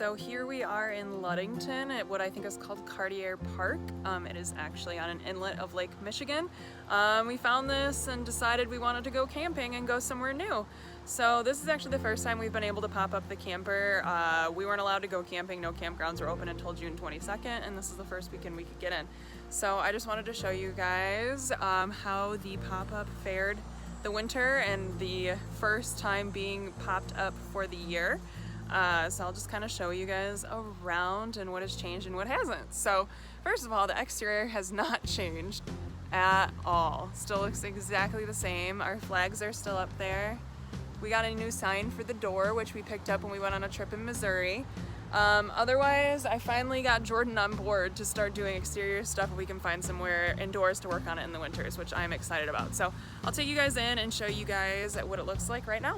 So here we are in Ludington at what I think is called Cartier Park. It is actually on an inlet of Lake Michigan. We found this and decided we wanted to go camping and go somewhere new. So this is actually the first time we've been able to pop up the camper. We weren't allowed to go camping. No campgrounds were open until June 22nd, and this is the first weekend we could get in. So I just wanted to show you guys how the pop-up fared the winter and the first time being popped up for the year. So I'll just kind of show you guys around and what has changed and what hasn't. So first of all, the exterior has not changed at all. Still looks exactly the same. Our flags are still up there. We got a new sign for the door, which we picked up when we went on a trip in Missouri. Otherwise, I finally got Jordan on board to start doing exterior stuff if we can find somewhere indoors to work on it in the winters, which I'm excited about. So I'll take you guys in and show you guys what it looks like right now.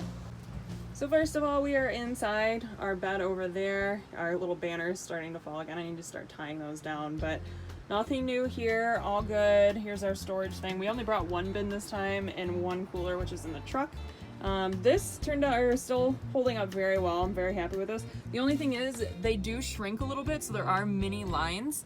So first of all, we are inside our bed over there. Our little banner is starting to fall again. I need to start tying those down, but nothing new here, all good. Here's our storage thing. We only brought one bin this time and one cooler, which is in the truck. This turned out are still holding up very well. I'm very happy with this. The only thing is they do shrink a little bit, so there are mini lines.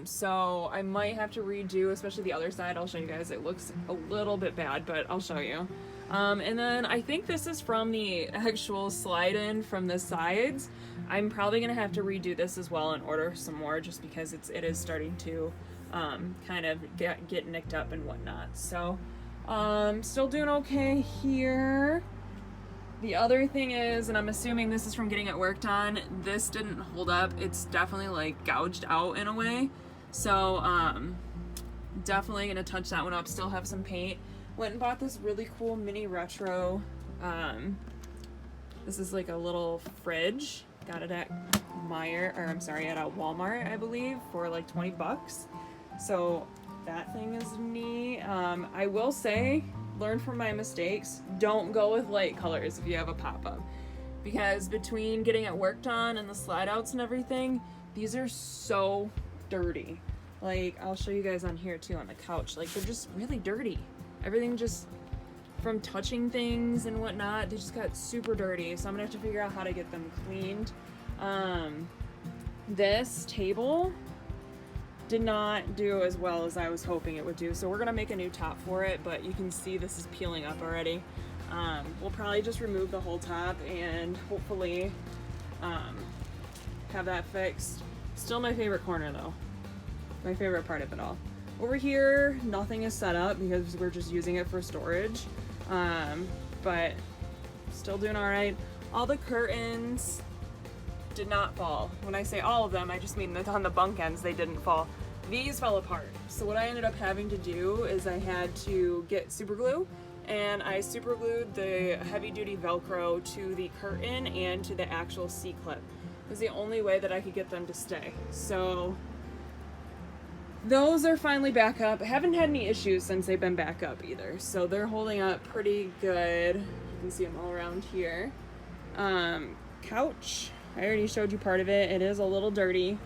So I might have to redo, especially the other side. I'll show you guys. It looks a little bit bad, but I'll show you. And then I think this is from the actual slide in from the sides. I'm probably gonna have to redo this as well and order some more just because it is starting to kind of get nicked up and whatnot. So still doing okay here. The other thing is, and I'm assuming this is from getting it worked on, this didn't hold up. It's definitely like gouged out in a way. So definitely gonna touch that one up. Still have some paint. Went and bought this really cool mini retro. This is like a little fridge. Got it at at Walmart, I believe, for like 20 bucks. So that thing is neat. I will say, learn from my mistakes. Don't go with light colors if you have a pop-up, because between getting it worked on and the slide outs and everything, these are so dirty. Like, I'll show you guys on here too on the couch. Like, they're just really dirty. Everything just from touching things and whatnot, they just got super dirty. So I'm gonna have to figure out how to get them cleaned. This table did not do as well as I was hoping it would do. So we're gonna make a new top for it, but you can see this is peeling up already. We'll probably just remove the whole top and hopefully have that fixed. Still my favorite corner though. My favorite part of it all. Over here, nothing is set up because we're just using it for storage, but still doing all right. All the curtains did not fall. When I say all of them, I just mean that on the bunk ends, they didn't fall. These fell apart. So what I ended up having to do is I had to get super glue, and I super glued the heavy duty Velcro to the curtain and to the actual C-clip. It was the only way that I could get them to stay. So those are finally back up. I haven't had any issues since they've been back up either. So they're holding up pretty good. You can see them all around here. Couch, I already showed you part of it. It is a little dirty.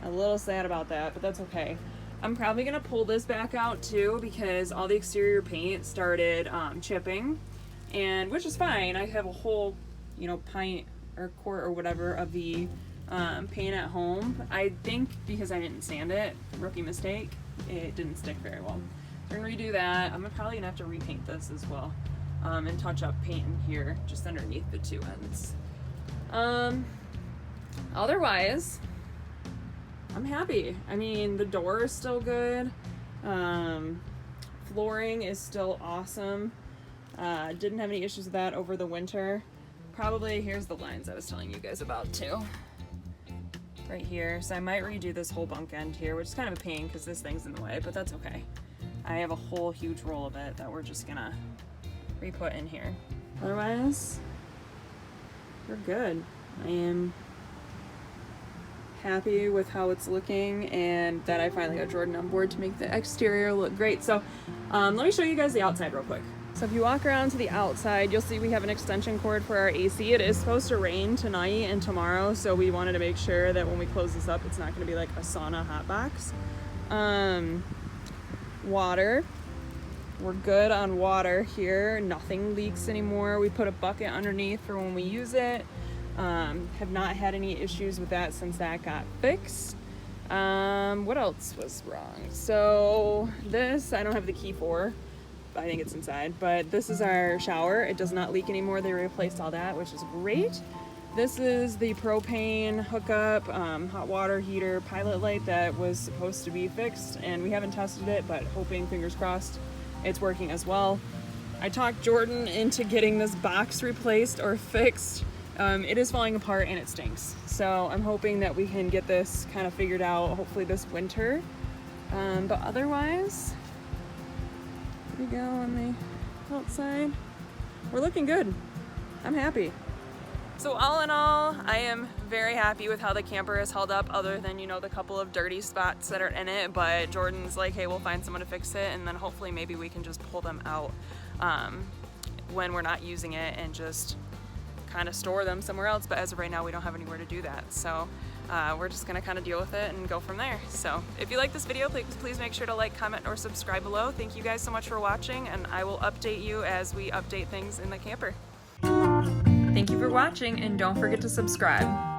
A little sad about that, but that's okay. I'm probably gonna pull this back out too because all the exterior paint started chipping, and which is fine. I have a whole, pint or quart or whatever of the paint at home. I think because I didn't sand it, rookie mistake, it didn't stick very well. So I'm gonna redo that. I'm probably gonna have to repaint this as well, and touch up paint in here just underneath the two ends. Otherwise, I'm happy. I mean, the door is still good. Flooring is still awesome. Didn't have any issues with that over the winter. Probably, here's the lines I was telling you guys about too. Right here. So I might redo this whole bunk end here, which is kind of a pain because this thing's in the way, but that's okay. I have a whole huge roll of it that we're just gonna re-put in here. Otherwise, we're good. I am happy with how it's looking and that I finally got Jordan on board to make the exterior look great. So let me show you guys the outside real quick. So if you walk around to the outside, you'll see we have an extension cord for our AC. It is supposed to rain tonight and tomorrow, so we wanted to make sure that when we close this up, it's not going to be like a sauna hot box. Water. We're good on water here. Nothing leaks anymore. We put a bucket underneath for when we use it. Have not had any issues with that since that got fixed. What else was wrong? So this, I don't have the key for. I think it's inside, but this is our shower. It does not leak anymore. They replaced all that, which is great. This is the propane hookup, hot water heater, pilot light that was supposed to be fixed, and we haven't tested it, but hoping, fingers crossed, it's working as well. I talked Jordan into getting this box replaced or fixed. It is falling apart and it stinks. So I'm hoping that we can get this kind of figured out, hopefully this winter. But otherwise, here we go on the outside. We're looking good. I'm happy. So all in all, I am very happy with how the camper has held up, other than, you know, the couple of dirty spots that are in it. But Jordan's like, hey, we'll find someone to fix it, and then hopefully maybe we can just pull them out when we're not using it and just kind of store them somewhere else. But as of right now, we don't have anywhere to do that. So we're just gonna kind of deal with it and go from there. So if you like this video, please make sure to like, comment, or subscribe below. Thank you guys so much for watching, and I will update you as we update things in the camper. Thank you for watching, and don't forget to subscribe.